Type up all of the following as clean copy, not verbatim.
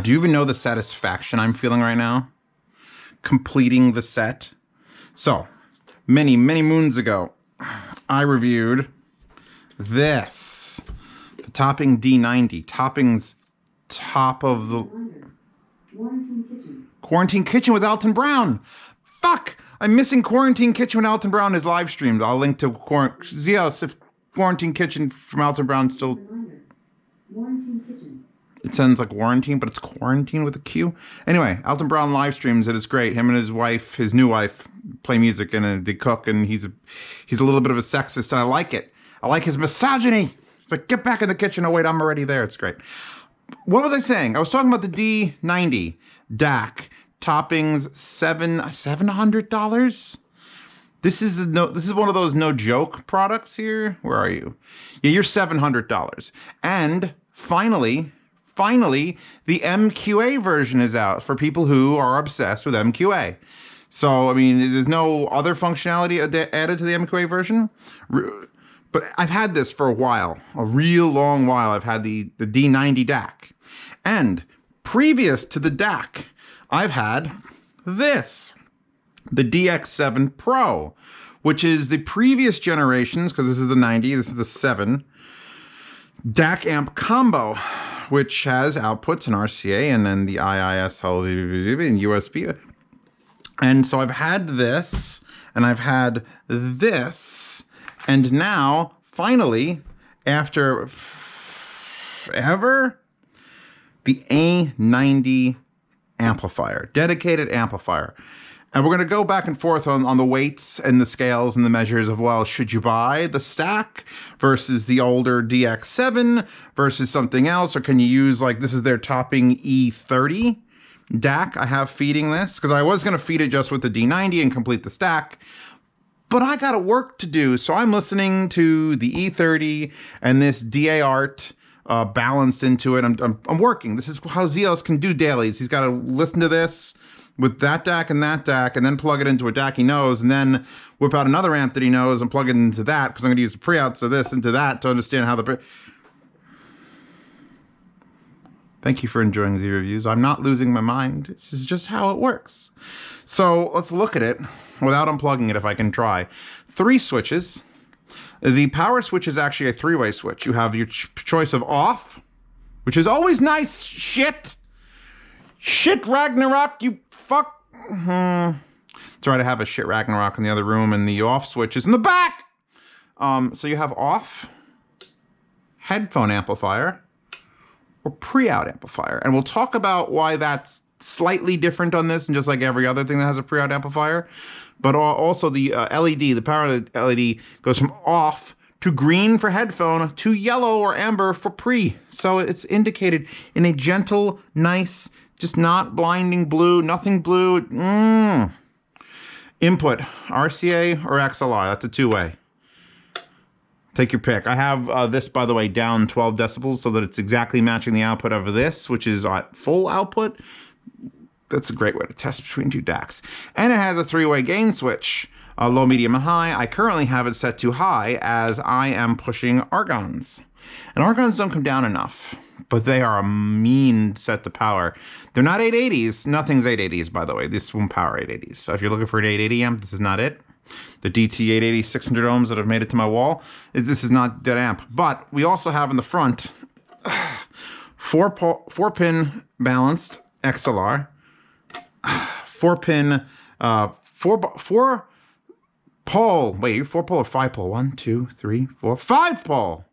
Do you even know the satisfaction I'm feeling right now? Completing the set. So, many moons ago, I reviewed this. The Topping D90. Topping's top of the... Quarantine Kitchen with Alton Brown. Fuck! I'm missing Quarantine Kitchen with Alton Brown is live streamed. I'll link to Zios if Quarantine Kitchen from Alton Brown still... It sounds like warranting, but it's quarantine with a Q. Anyway, Alton Brown live streams it. It's great. Him and his wife, his new wife, play music and they cook, and he's a little bit of a sexist, and I like it. I like his misogyny. It's like, get back in the kitchen. Oh wait, I'm already there. It's great. What was I saying? I was talking about the D90 DAC toppings, $700. This is one of those no joke products here. Where are you? Yeah, you're $700. And finally, the MQA version is out for people who are obsessed with MQA. So, I mean, there's no other functionality added to the MQA version. But I've had this for a while, a real long while. I've had the D90 DAC. And previous to the DAC, I've had this, the DX7 Pro, which is the previous generations, because this is the 90, this is the 7, DAC amp combo, which has outputs in RCA and then the IISL and USB. And so I've had this, and I've had this, and now, finally, after forever, the A90 amplifier, dedicated amplifier. And we're going to go back and forth on the weights and the scales and the measures of, well, should you buy the stack versus the older DX7 versus something else? Or can you use, like, this is their Topping E30 DAC. I have feeding this because I was going to feed it just with the D90 and complete the stack. But I got work to do, so I'm listening to the E30 and this DA Art balanced into it. I'm working. This is how Zios can do dailies. He's got to listen to this with that DAC and then plug it into a DAC he knows, and then whip out another amp that he knows and plug it into that, because I'm going to use the pre-outs of this into that to understand how the... Thank you for enjoying the reviews. I'm not losing my mind. This is just how it works. So let's look at it without unplugging it if I can try. 3 switches. The power switch is actually a 3-way switch. You have your choice of off, which is always nice. Shit Ragnarok, you fuck. It's all right, I have a shit Ragnarok in the other room, and the off switch is in the back. So you have off, headphone amplifier, or pre-out amplifier. And we'll talk about why that's slightly different on this, and just like every other thing that has a pre-out amplifier. But also the LED, the power LED goes from off to green for headphone to yellow or amber for pre. So it's indicated in a gentle, nice, just not blinding blue, nothing blue. Input, RCA or XLR. That's a 2-way. Take your pick. I have this, by the way, down 12 decibels so that it's exactly matching the output of this, which is at full output. That's a great way to test between 2 DACs. And it has a 3-way gain switch, low, medium, and high. I currently have it set to high as I am pushing argons. And argons don't come down enough, but they are a mean set to power. They're not 880s. Nothing's 880s, by the way. This won't power 880s. So if you're looking for an 880 amp, this is not it. The DT880 600 ohms that have made it to my wall, this is not that amp. But we also have in the front 4-pin balanced XLR, 4-pin, 4-pole, wait, 4-pole or 5-pole? 1, 2, 3, 4, 5-pole.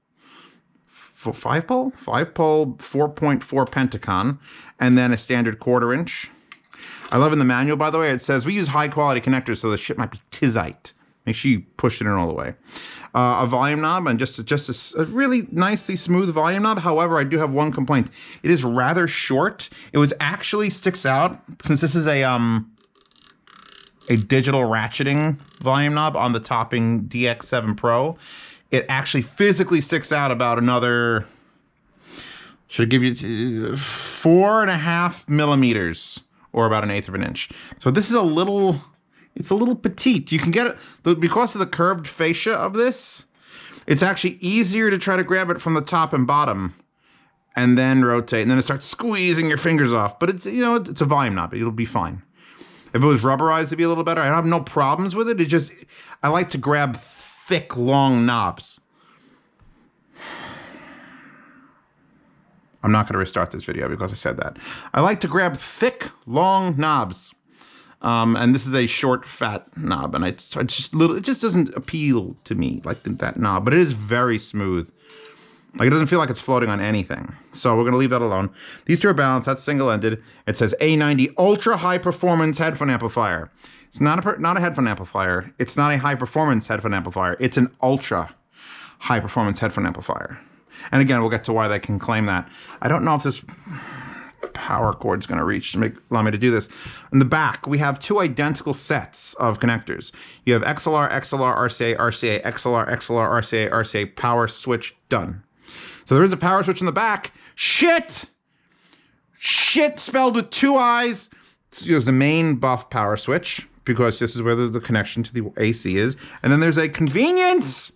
5-pole? 5-pole, 4.4 Pentacon, and then a standard 1/4 inch. I love in the manual, by the way, it says we use high quality connectors, so the shit might be tizite. Make sure you push it in all the way. A volume knob, and just a really nicely smooth volume knob. However, I do have one complaint. It is rather short. It was actually sticks out, since this is a digital ratcheting volume knob on the Topping DX7 Pro. It actually physically sticks out about another, should I give you 4.5 millimeters, or about 1/8 of an inch. So this is it's a little petite. You can get it, because of the curved fascia of this, it's actually easier to try to grab it from the top and bottom. and then rotate, and then it starts squeezing your fingers off. But it's, you know, it's a volume knob. It'll be fine. If it was rubberized, it'd be a little better. I have no problems with it. It just, I like to grab thick, long knobs. I'm not going to restart this video because I said that. I like to grab thick, long knobs. And this is a short, fat knob, and it's just little. It just doesn't appeal to me like that knob, but it is very smooth. Like, it doesn't feel like it's floating on anything. So we're going to leave that alone. These two are balanced. That's single-ended. It says A90 Ultra High Performance Headphone Amplifier. It's not a headphone amplifier. It's not a high-performance headphone amplifier. It's an ultra high-performance headphone amplifier. And again, we'll get to why they can claim that. I don't know if this power cord's going to reach to allow me to do this. In the back, we have two identical sets of connectors. You have XLR, XLR, RCA, RCA, XLR, XLR, RCA, RCA, power switch, done. So there is a power switch in the back. Shit! Shit spelled with two I's. There's the main buff power switch, because this is where the connection to the AC is. And then there's a convenient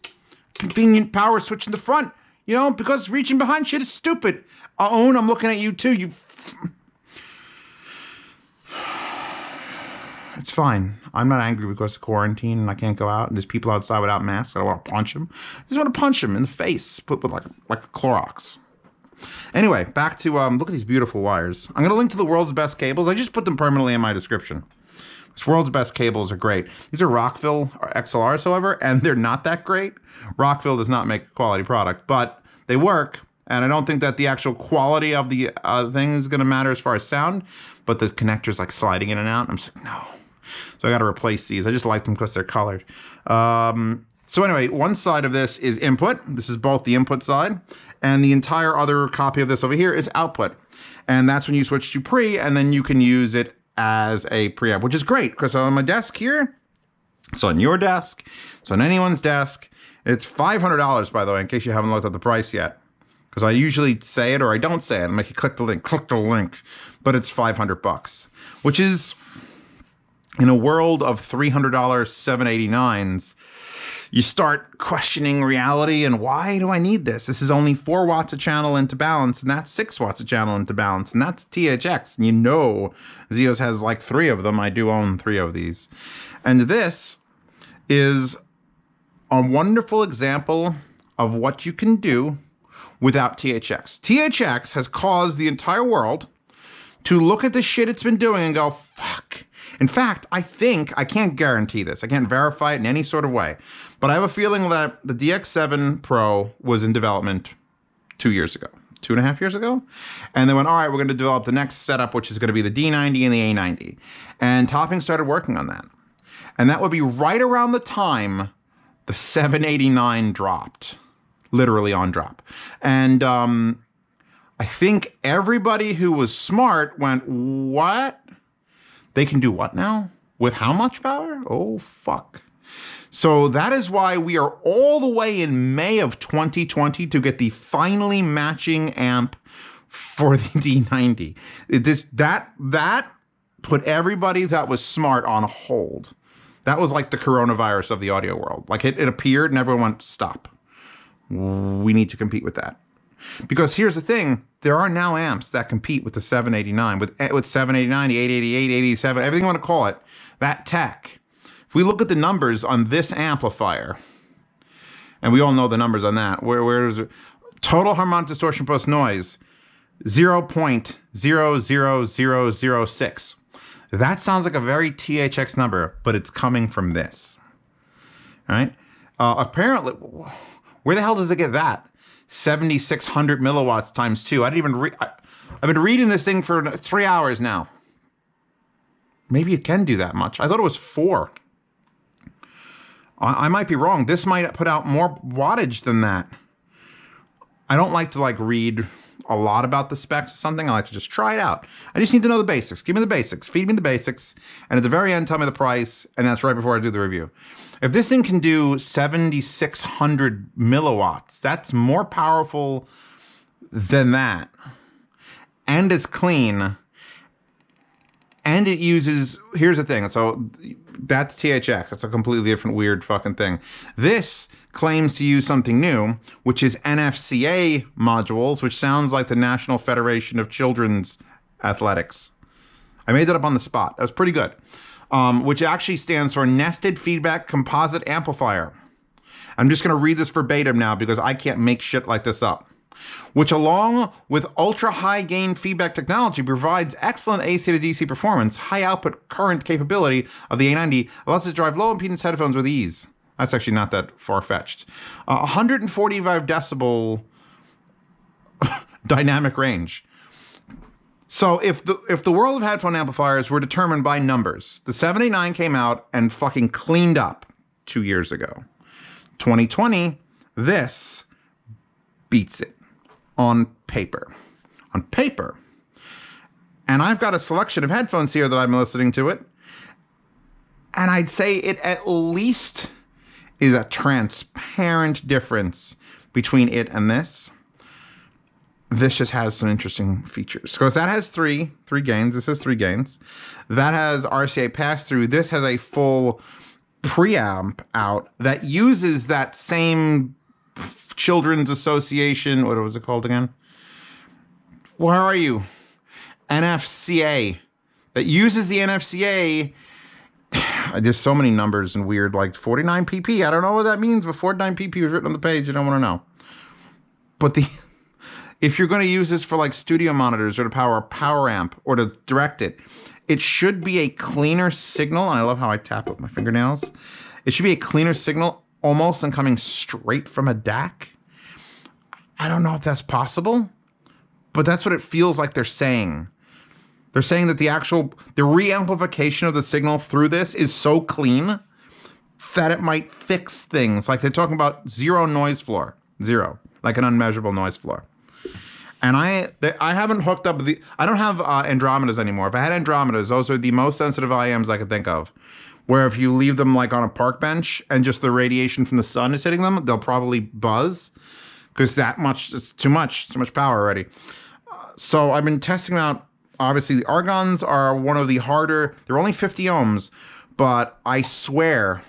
power switch in the front. You know, because reaching behind shit is stupid. Owen, I'm looking at you too. It's fine. I'm not angry because of quarantine and I can't go out and there's people outside without masks. I don't want to punch them. I just want to punch them in the face, put with like a Clorox. Anyway, back to look at these beautiful wires. I'm going to link to the world's best cables. I just put them permanently in my description. These world's best cables are great. These are Rockville XLRs, however, and they're not that great. Rockville does not make a quality product, but they work. And I don't think that the actual quality of the thing is going to matter as far as sound, but the connector's like sliding in and out. I'm just like, no. So I got to replace these. I just like them because they're colored. So anyway, one side of this is input. This is both the input side, and the entire other copy of this over here is output. And that's when you switch to pre, and then you can use it as a preamp, which is great because on my desk here, it's on your desk, it's on anyone's desk. It's $500, by the way, in case you haven't looked at the price yet. Because I usually say it or I don't say it. I make you click the link. But it's $500, which is, in a world of $300 789s, you start questioning reality and why do I need this? This is only 4 watts a channel into balance, and that's 6 watts a channel into balance, and that's THX. And you know Zeos has like 3 of them. I do own 3 of these. And this is a wonderful example of what you can do without THX. THX has caused the entire world to look at the shit it's been doing and go, fuck. In fact, I can't guarantee this. I can't verify it in any sort of way. But I have a feeling that the DX7 Pro was in development 2 years ago. 2.5 years ago. And they went, all right, we're going to develop the next setup, which is going to be the D90 and the A90. And Topping started working on that. And that would be right around the time the 789 dropped. Literally on drop. And I think everybody who was smart went, what? They can do what now? With how much power? Oh, fuck. So that is why we are all the way in May of 2020 to get the finally matching amp for the D90. That put everybody that was smart on hold. That was like the coronavirus of the audio world. Like it appeared and everyone went, stop. We need to compete with that. Because here's the thing, there are now amps that compete with the 789, with 789, the 888, 887, everything you want to call it, that tech. If we look at the numbers on this amplifier, and we all know the numbers on that, where is it? Total harmonic distortion plus noise, 0.00006. That sounds like a very THX number, but it's coming from this. All right? Apparently, where the hell does it get that? 7,600 milliwatts times 2. I didn't even read. I've been reading this thing for 3 hours now. Maybe it can do that much. I thought it was 4. I might be wrong. This might put out more wattage than that. I don't like to read a lot about the specs of something. I like to just try it out. I just need to know the basics. Give me the basics. Feed me the basics. And at the very end, tell me the price. And that's right before I do the review. If this thing can do 7,600 milliwatts, that's more powerful than that. And it's clean. And it uses, here's the thing. So that's THX. That's a completely different weird fucking thing. This claims to use something new, which is NFCA modules, which sounds like the National Federation of Children's Athletics. I made that up on the spot. That was pretty good. Which actually stands for Nested Feedback Composite Amplifier. I'm just going to read this verbatim now because I can't make shit like this up. Which, along with ultra-high gain feedback technology, provides excellent AC to DC performance, high output current capability of the A90, allows it to drive low impedance headphones with ease. That's actually not that far-fetched. 145 decibel dynamic range. So if the world of headphone amplifiers were determined by numbers, the 789 came out and fucking cleaned up 2 years ago. 2020, this beats it on paper. On paper. And I've got a selection of headphones here that I'm listening to it. And I'd say it at least is a transparent difference between it and this. This just has some interesting features. Because that has three gains. This has 3 gains. That has RCA pass-through. This has a full preamp out that uses that same Children's Association. What was it called again? Where are you? NFCA. That uses the NFCA. There's so many numbers and weird, like 49 pp. I don't know what that means, but 49 pp was written on the page. I don't want to know. But if you're going to use this for like studio monitors or to power a power amp or to direct it, it should be a cleaner signal. And I love how I tap with my fingernails. It should be a cleaner signal almost than coming straight from a DAC. I don't know if that's possible, but that's what it feels like they're saying. They're saying that the re-amplification of the signal through this is so clean that it might fix things. Like they're talking about zero noise floor. Zero. Like an unmeasurable noise floor. And I haven't hooked up I don't have Andromedas anymore. If I had Andromedas, those are the most sensitive IMs I could think of. Where if you leave them like on a park bench and just the radiation from the sun is hitting them, they'll probably buzz. Because it's too much power already. So I've been testing out. Obviously, the argons are one of the harder. They're only 50 ohms, but I swear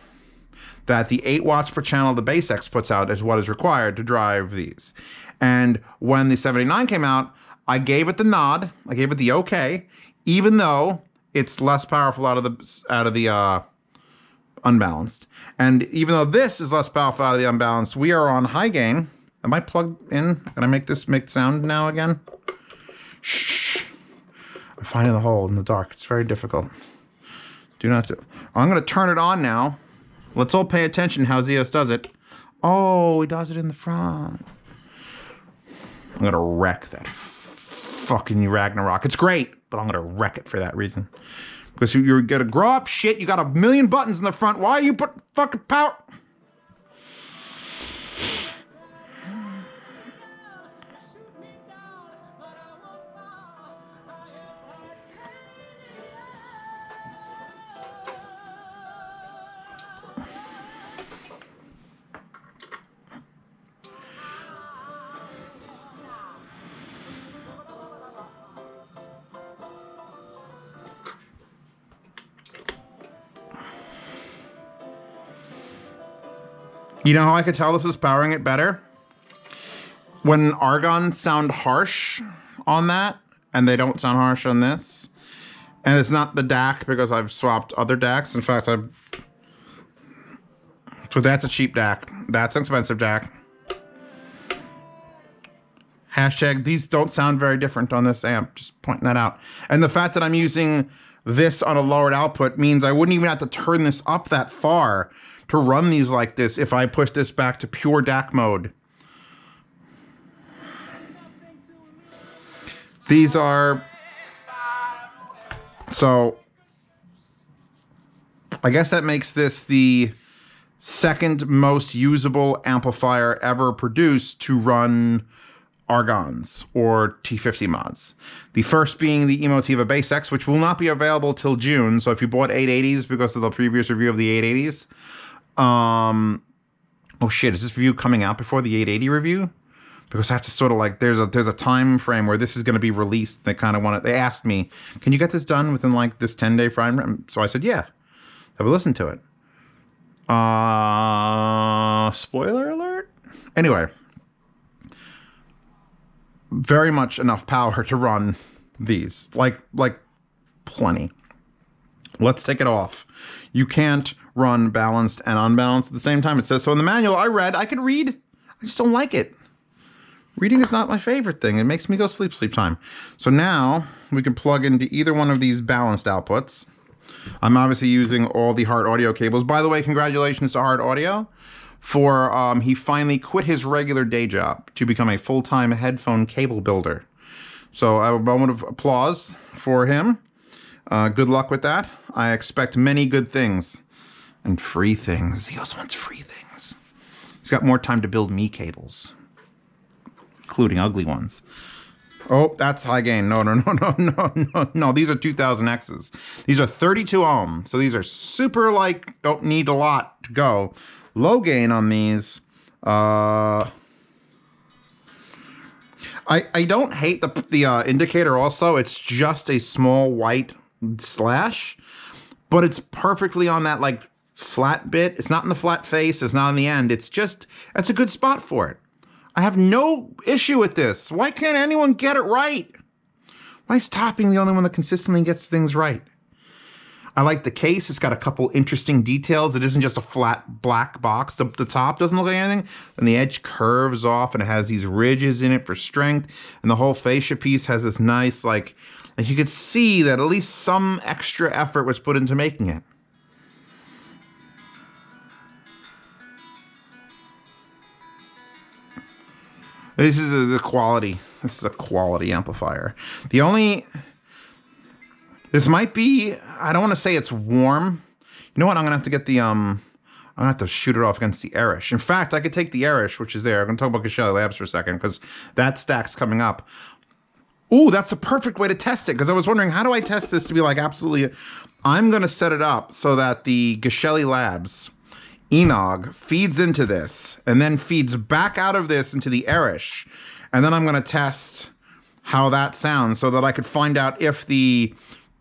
that the 8 watts per channel the BassX puts out is what is required to drive these. And when the 789 came out, I gave it the nod. I gave it the okay, even though it's less powerful out of the unbalanced. And even though this is less powerful out of the unbalanced, we are on high gain. Am I plugged in? Can I make this make sound now again? Shh. I'm finding the hole in the dark. It's very difficult. Do not do. I'm going to turn it on now. Let's all pay attention how Zeus does it. Oh, he does it in the front. I'm going to wreck that fucking Ragnarok. It's great, but I'm going to wreck it for that reason. Because you're going to grow up shit. You got a million buttons in the front. Why you put fucking power? You know how I could tell this is powering it better? When argons sound harsh on that, and they don't sound harsh on this. And it's not the DAC because I've swapped other DACs. In fact, so that's a cheap DAC. That's an expensive DAC. Hashtag, these don't sound very different on this amp. Just pointing that out. And the fact that I'm using this on a lowered output means I wouldn't even have to turn this up that far to run these like this if I push this back to pure DAC mode. These are... So, I guess that makes this the second most usable amplifier ever produced to run argons or T50 mods. The first being the Emotiva BassX, which will not be available till June. So if you bought 880s because of the previous review of the 880s, oh shit, is this review coming out before the 880 review? because I have to sort of like, there's a time frame where this is going to be released. They kind of want it. They asked me, can you get this done within like this 10-day frame? So I said, yeah. I would listen to it. Spoiler alert. Anyway, very much enough power to run these, like plenty. Let's take it off. You can't run balanced and unbalanced at the same time. It says so in the manual. I could read. I just don't like it. Reading is not my favorite thing. It makes me go sleep time. So now we can plug into either one of these balanced outputs. I'm obviously using all the Heart Audio cables. By the way, congratulations to Heart Audio for he finally quit his regular day job to become a full-time headphone cable builder. So I have a moment of applause for him. Good luck with that. I expect many good things and free things. He also wants free things. He's got more time to build me cables, including ugly ones. Oh, that's high gain. No. These are 2000Xs. These are 32 ohm. So these are super, like, don't need a lot to go. Low gain on these. I don't hate the indicator also. It's just a small white slash, but it's perfectly on that, like, flat bit. It's not in the flat face. It's not on the end. It's a good spot for it. I have no issue with this. Why can't anyone get it right? Why is topping the only one that consistently gets things right? I like the case. It's got a couple interesting details. It isn't just a flat black box. The top doesn't look like anything. And the edge curves off and it has these ridges in it for strength. And the whole fascia piece has this nice, like you could see that at least some extra effort was put into making it. This is the quality. This is a quality amplifier. This might be, I don't want to say it's warm. You know what? I'm going to have to get the, I'm going to have to shoot it off against the Erish. In fact, I could take the Erish, which is there. I'm going to talk about Geshelli Labs for a second because that stack's coming up. Ooh, that's a perfect way to test it because I was wondering, how do I test this to be like absolutely, I'm going to set it up so that the Geshelli Labs Enog feeds into this and then feeds back out of this into the Erish. And then I'm going to test how that sounds so that I could find out if the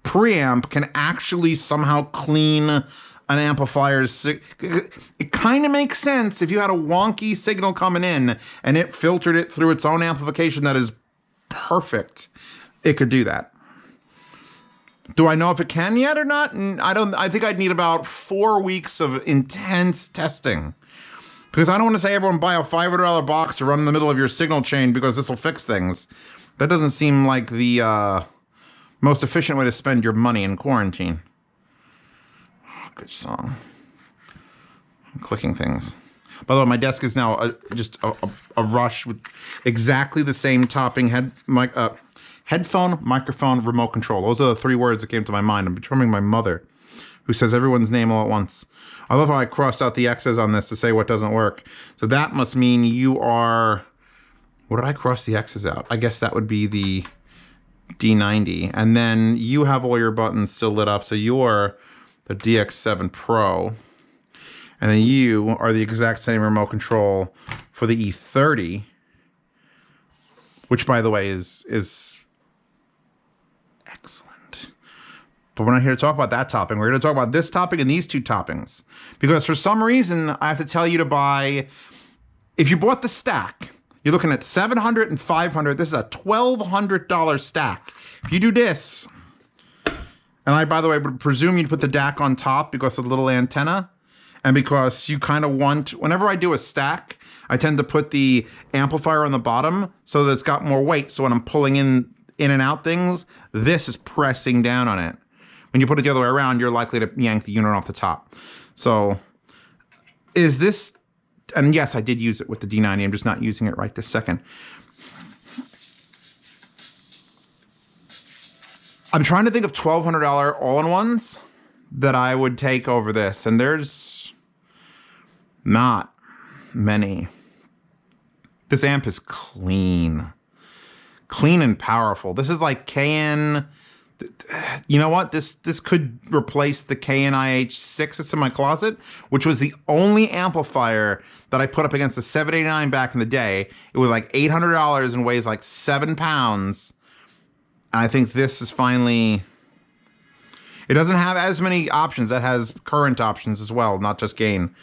preamp can actually somehow clean an amplifier's. It kind of makes sense if you had a wonky signal coming in and it filtered it through its own amplification that is perfect. It could do that. Do I know if it can yet or not? I think I'd need about 4 weeks of intense testing. Because I don't want to say everyone buy a $500 box to run in the middle of your signal chain because this will fix things. That doesn't seem like the most efficient way to spend your money in quarantine. Oh, good song. I'm clicking things. By the way, my desk is now just a rush with exactly the same topping headphone, microphone, remote control. Those are the 3 words that came to my mind. I'm becoming my mother, who says everyone's name all at once. I love how I crossed out the X's on this to say what doesn't work. So that must mean you are... What did I cross the X's out? I guess that would be the D90. And then you have all your buttons still lit up. So you're the DX7 Pro. And then you are the exact same remote control for the E30. Which, by the way, is excellent. But we're not here to talk about that topping. We're here to talk about this topping and these 2 toppings. Because for some reason, I have to tell you to buy... If you bought the stack, you're looking at $700 and $500. This is a $1,200 stack. If you do this... And I, by the way, would presume you'd put the DAC on top because of the little antenna. And because you kind of want... Whenever I do a stack, I tend to put the amplifier on the bottom so that it's got more weight. So when I'm pulling in and out things, this is pressing down on it. When you put it the other way around, you're likely to yank the unit off the top. So is this... And yes, I did use it with the D90. I'm just not using it right this second. I'm trying to think of $1,200 all-in-ones that I would take over this. And there's not many. This amp is clean. Clean and powerful. This is like KN You know what? This could replace the KNIH6 that's in my closet, which was the only amplifier that I put up against the 789 back in the day. It was like $800 and weighs like 7 pounds. I think this is finally... It doesn't have as many options. That has current options as well, not just gain.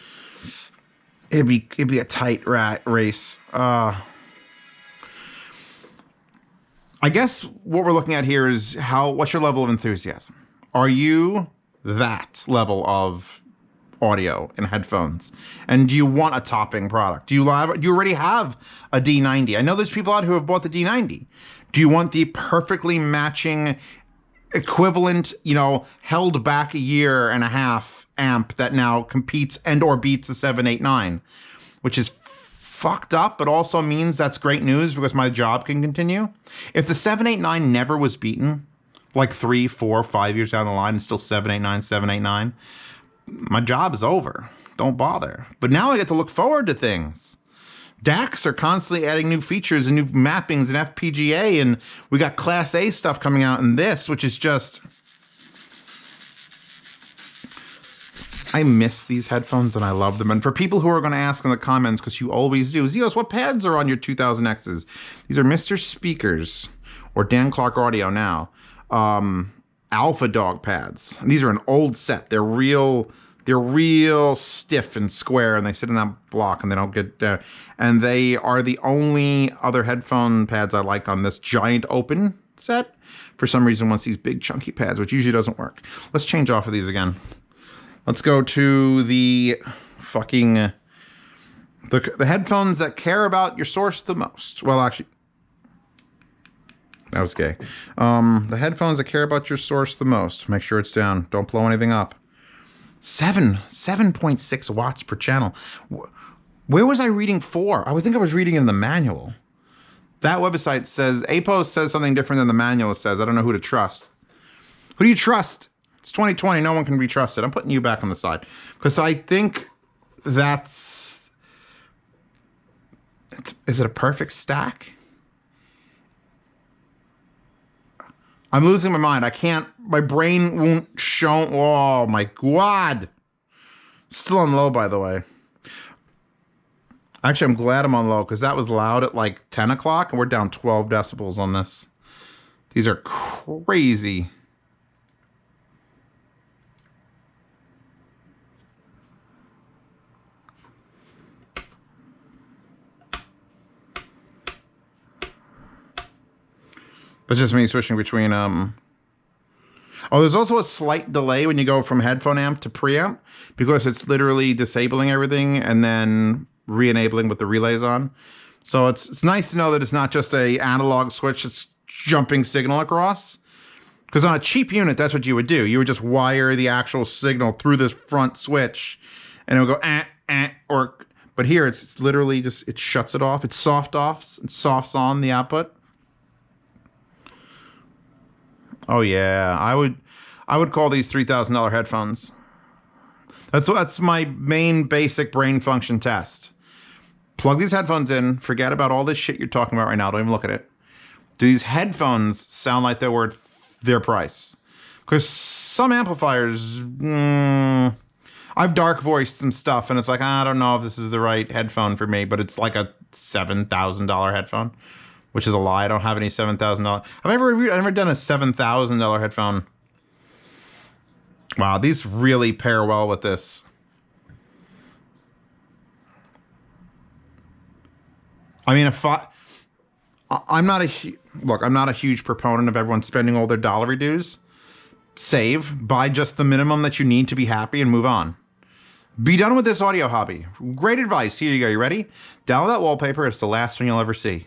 It'd be a tight race. I guess what we're looking at here is what's your level of enthusiasm? Are you that level of audio and headphones? And do you want a topping product? Do you already have a D90? I know there's people out who have bought the D90. Do you want the perfectly matching equivalent, held back a year and a half amp that now competes and or beats the 789, which is fucked up, but also means that's great news because my job can continue? If the 789 never was beaten, like 3, 4, 5 years down the line, it's still 789, 789, my job is over. Don't bother. But now I get to look forward to things. DACs are constantly adding new features and new mappings and FPGA, and we got Class A stuff coming out in this, which is just... I miss these headphones and I love them. And for people who are going to ask in the comments, because you always do, Zeos, what pads are on your 2000Xs? These are Mr. Speakers, or Dan Clark Audio now, Alpha Dog pads. And these are an old set. They're real stiff and square, and they sit in that block and they don't get and they are the only other headphone pads I like on this giant open set. For some reason, wants these big chunky pads, which usually doesn't work. Let's change off of these again. Let's go to the fucking the headphones that care about your source the most. Well, actually, that was gay. The headphones that care about your source the most. Make sure it's down. Don't blow anything up. 7.6 watts per channel. Where was I reading for? I think I was reading in the manual. That website says, APOS says something different than the manual says. I don't know who to trust. Who do you trust? It's 2020. No one can be trusted. I'm putting you back on the side. Because I think that's... Is it a perfect stack? I'm losing my mind. I can't... My brain won't show... Oh, my God. Still on low, by the way. Actually, I'm glad I'm on low, because that was loud at like 10 o'clock, and we're down 12 decibels on this. These are crazy. That's just me switching between, Oh, there's also a slight delay when you go from headphone amp to preamp, because it's literally disabling everything and then re-enabling with the relays on. So it's nice to know that it's not just a analog switch, it's jumping signal across. Because on a cheap unit, that's what you would do. You would just wire the actual signal through this front switch, and it would go, but here it's literally just, it shuts it off. It softs on the output. Oh yeah, I would call these $3,000 headphones. That's my main basic brain function test. Plug these headphones in, forget about all this shit you're talking about right now, don't even look at it. Do these headphones sound like they're worth their price? Because some amplifiers, I've dark voiced some stuff and it's like, I don't know if this is the right headphone for me, but it's like a $7,000 headphone. Which is a lie. I don't have any $7,000. I've never done a $7,000 headphone. Wow, these really pair well with this. I mean, I'm not a huge proponent of everyone spending all their dollary dues. Save, buy just the minimum that you need to be happy and move on. Be done with this audio hobby. Great advice. Here you go. You ready? Download that wallpaper. It's the last one you'll ever see.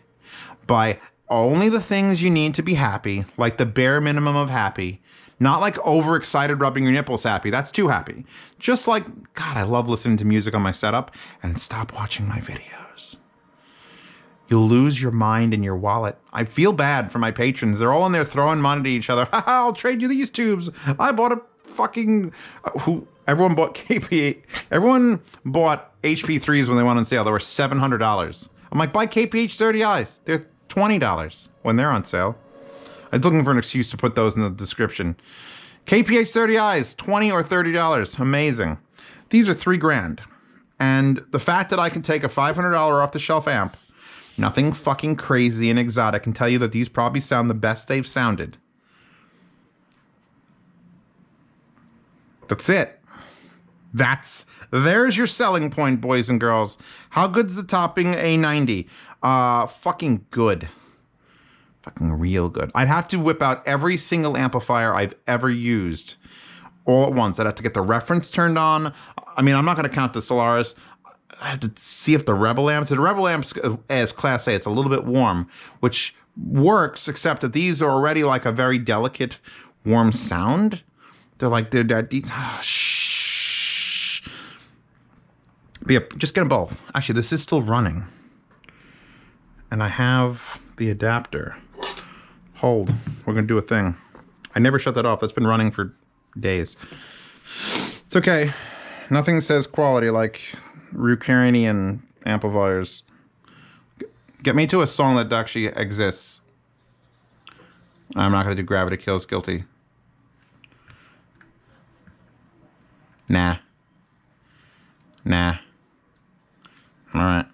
Buy only the things you need to be happy, like the bare minimum of happy, not like overexcited rubbing your nipples happy. That's too happy. Just like, God, I love listening to music on my setup, and stop watching my videos. You'll lose your mind and your wallet. I feel bad for my patrons. They're all in there throwing money to each other. I'll trade you these tubes. I bought a fucking... Everyone bought KP8. Everyone bought HP3s when they went on sale. They were $700. I'm like, buy KPH 30Is. They're $20 when they're on sale. I was looking for an excuse to put those in the description. KPH 30Is, $20 or $30. Amazing. These are $3,000. And the fact that I can take a $500 off-the-shelf amp, nothing fucking crazy and exotic, can tell you that these probably sound the best they've sounded. That's it. There's your selling point, boys and girls. How good's the topping A90? Fucking good. Fucking real good. I'd have to whip out every single amplifier I've ever used all at once. I'd have to get the reference turned on. I mean, I'm not going to count the Solaris. I have to see if the Rebel amps, as Class A, it's a little bit warm, which works, except that these are already like a very delicate, warm sound. They're deep. Oh, shh. But yeah, just get them both. Actually, this is still running. And I have the adapter. Hold. We're going to do a thing. I never shut that off. That's been running for days. It's okay. Nothing says quality like Ukrainian amplifiers. Get me to a song that actually exists. I'm not going to do Gravity Kills Guilty. Nah. Alright.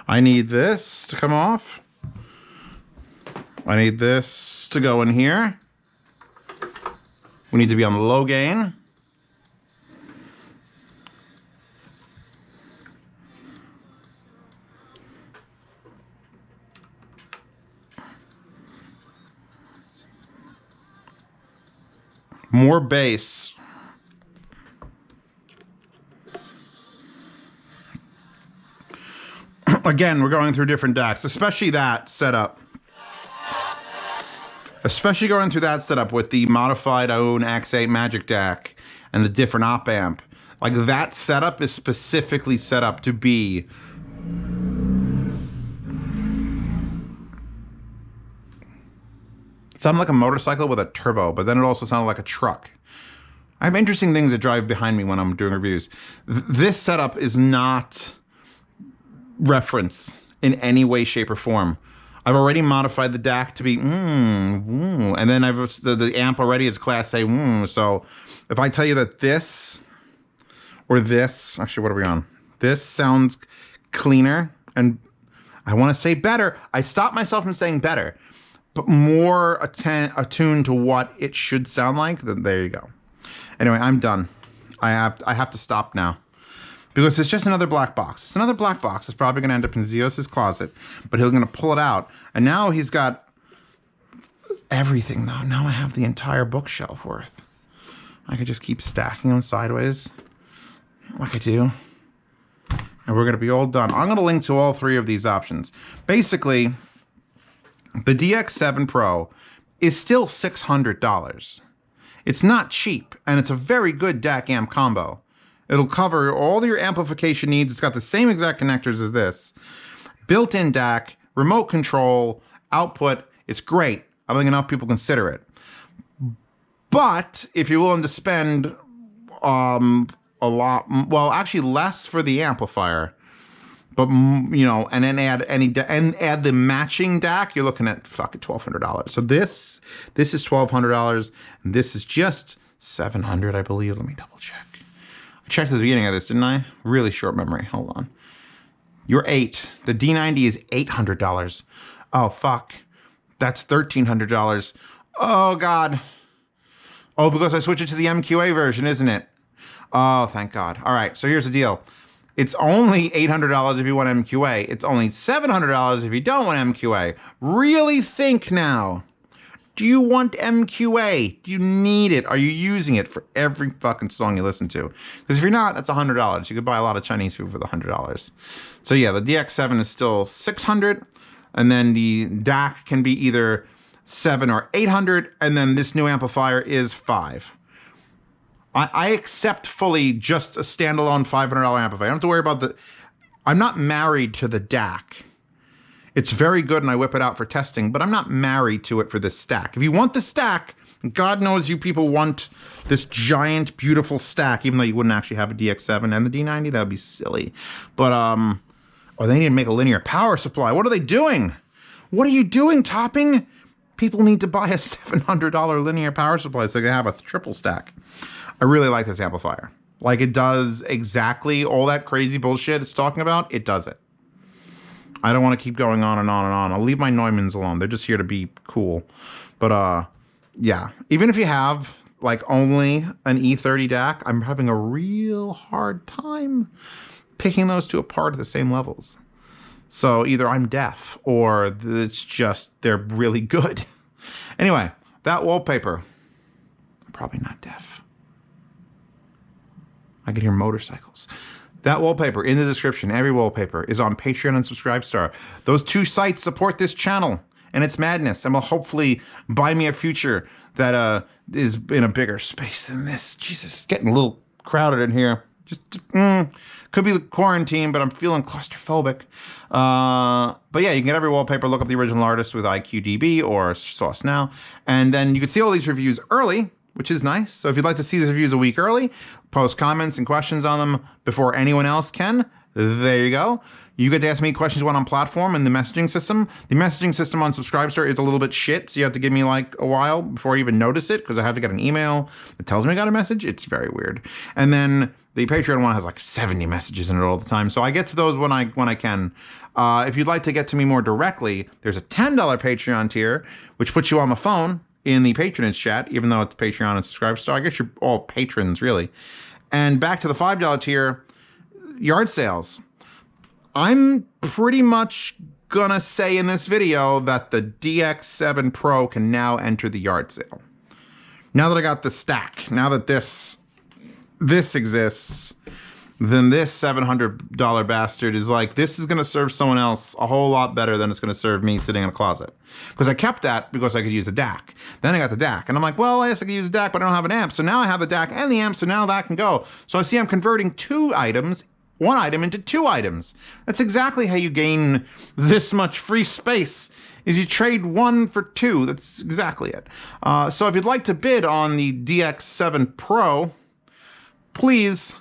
I need this to come off. I need this to go in here. We need to be on the low gain. More bass. Again, we're going through different DACs, especially that setup. Especially going through that setup with the modified Own X8 Magic DAC and the different op amp. Like, that setup is specifically set up to be... It sounded like a motorcycle with a turbo, but then it also sounded like a truck. I have interesting things that drive behind me when I'm doing reviews. This setup is not reference in any way, shape, or form. I've already modified the DAC to be and then the amp already is Class A. So if I tell you that this or this, actually, what are we on? This sounds cleaner, and I want to say better. I stopped myself from saying better, but more attuned to what it should sound like. Then there you go. Anyway, I'm done. I have to stop now. Because it's just another black box. It's another black box. It's probably going to end up in Zeos's closet. But he's going to pull it out. And now he's got everything, though. Now I have the entire bookshelf worth. I could just keep stacking them sideways like I do. And we're going to be all done. I'm going to link to all three of these options. Basically, the DX7 Pro is still $600. It's not cheap. And it's a very good DAC amp combo. It'll cover all your amplification needs. It's got the same exact connectors as this. Built-in DAC, remote control, output. It's great. I don't think enough people consider it. But if you're willing to spend a lot, well, actually less for the amplifier, but you know, and then add the matching DAC, you're looking at fucking $1,200. So this is $1,200, and this is just $700, I believe. Let me double check. Checked at the beginning of this, didn't I? Really short memory. Hold on. You're 8. The D90 is $800. Oh, fuck. That's $1,300. Oh, God. Oh, because I switched it to the MQA version, isn't it? Oh, thank God. All right, so here's the deal. It's only $800 if you want MQA. It's only $700 if you don't want MQA. Really think now. Do you want MQA? Do you need it? Are you using it for every fucking song you listen to? Because if you're not, that's $100. You could buy a lot of Chinese food for the $100. So yeah, the DX7 is still $600, and then the DAC can be either $700 or $800, and then this new amplifier is $500. I accept fully just a standalone $500 amplifier. I don't have to worry about the... I'm not married to the DAC. It's very good, and I whip it out for testing, but I'm not married to it for this stack. If you want the stack, God knows you people want this giant, beautiful stack, even though you wouldn't actually have a DX7 and the D90. That would be silly. But, or they need to make a linear power supply. What are they doing? What are you doing, Topping? People need to buy a $700 linear power supply so they can have a triple stack. I really like this amplifier. Like, it does exactly all that crazy bullshit it's talking about. It does it. I don't want to keep going on and on and on. I'll leave my Neumanns alone. They're just here to be cool. But yeah, even if you have like only an E30 DAC, I'm having a real hard time picking those two apart at the same levels. So either I'm deaf or it's just they're really good. Anyway, that wallpaper. I'm probably not deaf. I can hear motorcycles. That wallpaper in the description, every wallpaper, is on Patreon and Subscribestar. Those two sites support this channel and its madness and will hopefully buy me a future that is in a bigger space than this. Jesus, it's getting a little crowded in here. Just could be the quarantine, but I'm feeling claustrophobic. But yeah, you can get every wallpaper. Look up the original artist with IQDB or Sauce Now, and then you can see all these reviews early, which is nice. So if you'd like to see these reviews a week early, post comments and questions on them before anyone else can. There you go. You get to ask me questions on platform and the messaging system. The messaging system on Subscribestar is a little bit shit, so you have to give me like a while before I even notice it because I have to get an email that tells me I got a message. It's very weird. And then the Patreon one has like 70 messages in it all the time, so I get to those when I can. If you'd like to get to me more directly, there's a $10 Patreon tier, which puts you on the phone in the patronage chat, even though it's Patreon and Subscribestar. I guess you're all patrons, really. And back to the $5 tier, yard sales. I'm pretty much gonna say in this video that the DX7 Pro can now enter the yard sale. Now that I got the stack, now that this exists, then this $700 bastard is like, this is gonna serve someone else a whole lot better than it's gonna serve me sitting in a closet. Because I kept that because I could use a DAC. Then I got the DAC, and I'm like, well, I guess I could use a DAC, but I don't have an amp. So now I have the DAC and the amp, so now that can go. So I see I'm converting one item into two items. That's exactly how you gain this much free space, is you trade one for two. That's exactly it. So if you'd like to bid on the DX7 Pro, please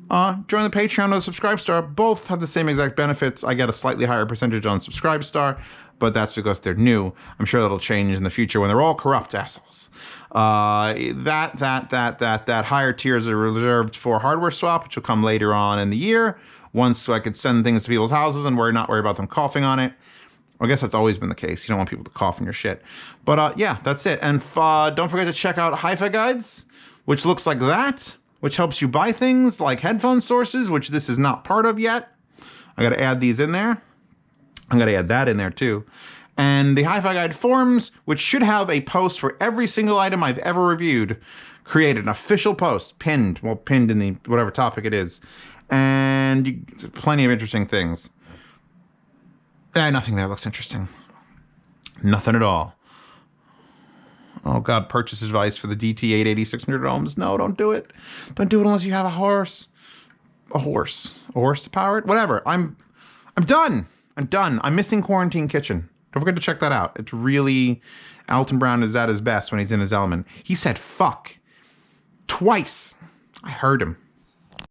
join the Patreon or the Subscribestar. Both have the same exact benefits. I get a slightly higher percentage on Subscribestar, but that's because they're new. I'm sure that'll change in the future when they're all corrupt assholes. That higher tiers are reserved for hardware swap, which will come later on in the year, once I could send things to people's houses and not worry about them coughing on it. I guess that's always been the case. You don't want people to cough on your shit. But yeah, that's it. And don't forget to check out Hi-Fi Guides, which looks like that, which helps you buy things like headphone sources, which this is not part of yet. I got to add these in there. I'm going to add that in there too. And the Hi-Fi Guide forums, which should have a post for every single item I've ever reviewed, created an official post, pinned in the whatever topic it is. And plenty of interesting things. Nothing there looks interesting. Nothing at all. Oh God, purchase advice for the DT880 600 ohms. No, don't do it. Don't do it unless you have a horse. A horse to power it? Whatever. I'm done. I'm missing Quarantine Kitchen. Don't forget to check that out. It's really, Alton Brown is at his best when he's in his element. He said fuck twice. I heard him.